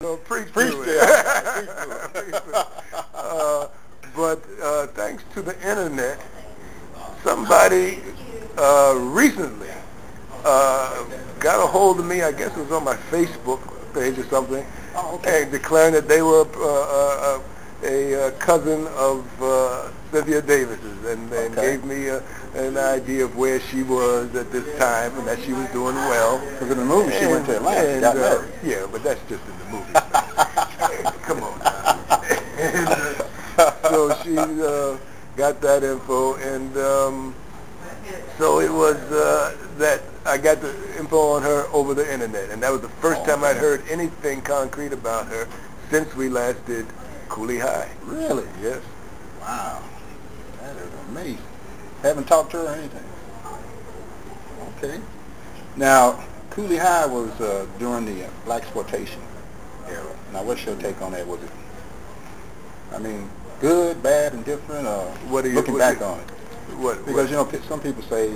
So preach to to it. But thanks to the internet, somebody recently got a hold of me. I guess it was on my Facebook page or something, and declaring that they were a cousin of Cynthia Davis's, and gave me an idea of where she was at this time and that she was doing well. Because in the movie she went to Atlanta. Got married. Yeah, but that's just in the movie. Come on now. And, so she got that info, and so it was that I got the info on her over the internet, and that was the first time I'd heard anything concrete about her since we last did Cooley High. Really? Yes. Wow. That is amazing. Haven't talked to her or anything? Okay. Now, Cooley High was during the black exploitation era. Now, what's your take on that? Was it, I mean, good, bad, and different, or looking back on it? Because, you know, some people say,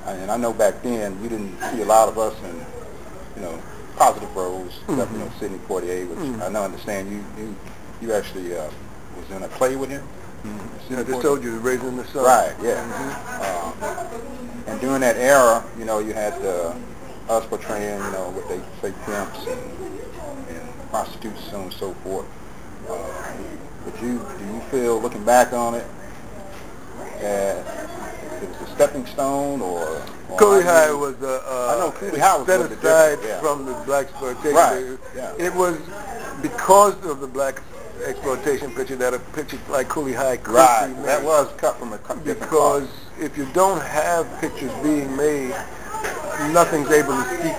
and I know back then you didn't see a lot of us in, you know, positive roles, except, you know, Sidney Poitier, which I know, understand you actually was in a play with him. I just told you, Raising the Sun. Right, yeah. And during that era, you know, you had us portraying, you know, what they say, pimps and prostitutes, so on and so forth. But do you feel, looking back on it, it was a stepping stone, or Cooley High was set aside from the black exploitation. Right. Yeah. It was because of the black exploitation picture that a picture like Cooley High could be made. That was cut from a different because if you don't have pictures being made, nothing's able to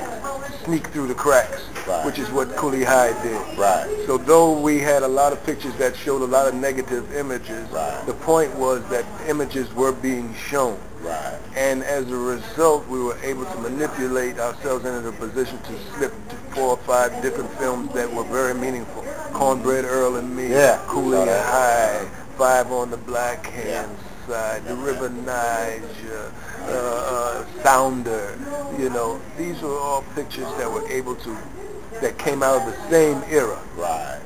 sneak through the cracks, which is what Cooley High did. Right. So though we had a lot of pictures that showed a lot of negative images, the point was that images were being shown. Right. And as a result, we were able to manipulate ourselves into the position to slip to 4 or 5 different films that were very meaningful. Cornbread Earl and Me, Cooley High, 5 on the Black Hand Side, The River Nige, Sounder. You know, these were all pictures that came out of the same era. Right.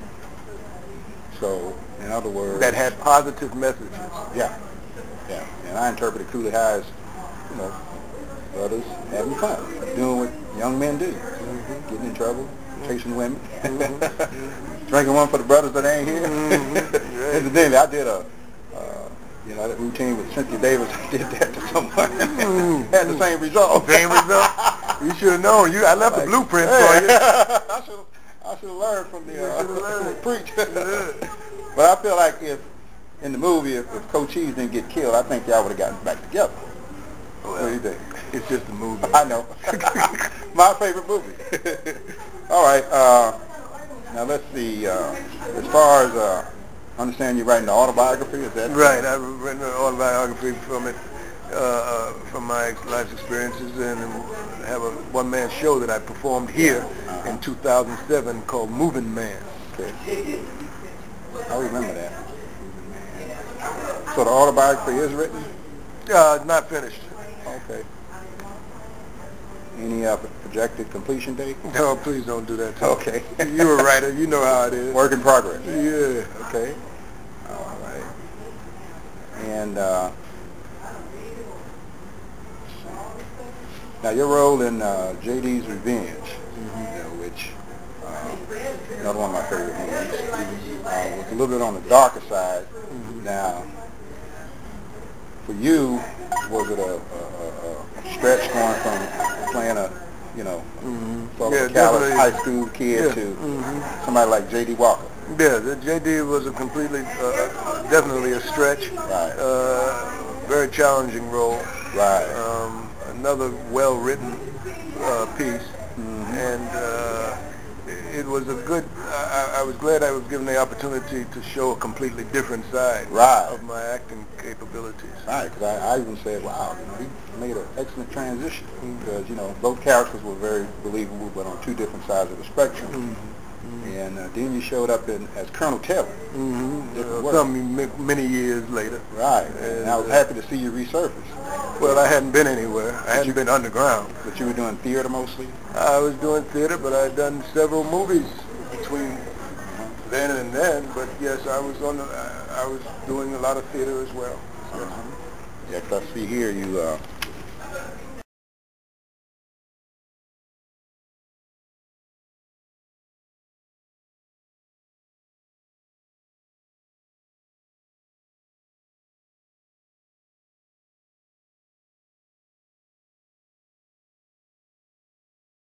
So, in other words, that had positive messages. Yeah. Yeah. And I interpreted Cooley High as, you know, brothers having fun, doing what young men do, getting in trouble, chasing women, drinking one for the brothers that ain't here. Incidentally, I did that routine with Cynthia Davis. I did that to someone. Had the same result. Same result. You should have known. I left a blueprint for you. I should have learned from the preach. But I feel like if in the movie, if Coach Cheese didn't get killed, I think y'all would have gotten back together. What do you think? It's just a movie. I know. My favorite movie. All right. Now let's see. As far as I understand, you're writing an autobiography. Is that right? I've written an autobiography from it, from my life experiences, and have a one-man show that I performed here in 2007 called Moving Man. Okay. I remember that. So the autobiography is written? Not finished. Okay. Any projected completion date? No, please don't do that. Okay. You're a writer. You know how it is. Work in progress. Yeah. Okay. All right. And now your role in J.D.'s Revenge, which another one of my favorite movies, was a little bit on the darker side. Now, for you, was it a stretch going from playing a, callous high school kid to somebody like J.D. Walker? Yeah, the J.D. was a completely, definitely a stretch. Right. Very challenging role. Right. Another well-written piece, and it was a good. I was glad I was given the opportunity to show a completely different side of my acting capabilities. Right, because I even said, wow, he made an excellent transition, because both characters were very believable, but on 2 different sides of the spectrum. And then you showed up as Colonel Taylor. Many years later. Right, and I was happy to see you resurface. Well, I hadn't been anywhere. I hadn't been underground. But you were doing theater mostly? I was doing theater, but I had done several movies between then and then. But yes, I was I was doing a lot of theater as well. Yeah, 'cause I see here you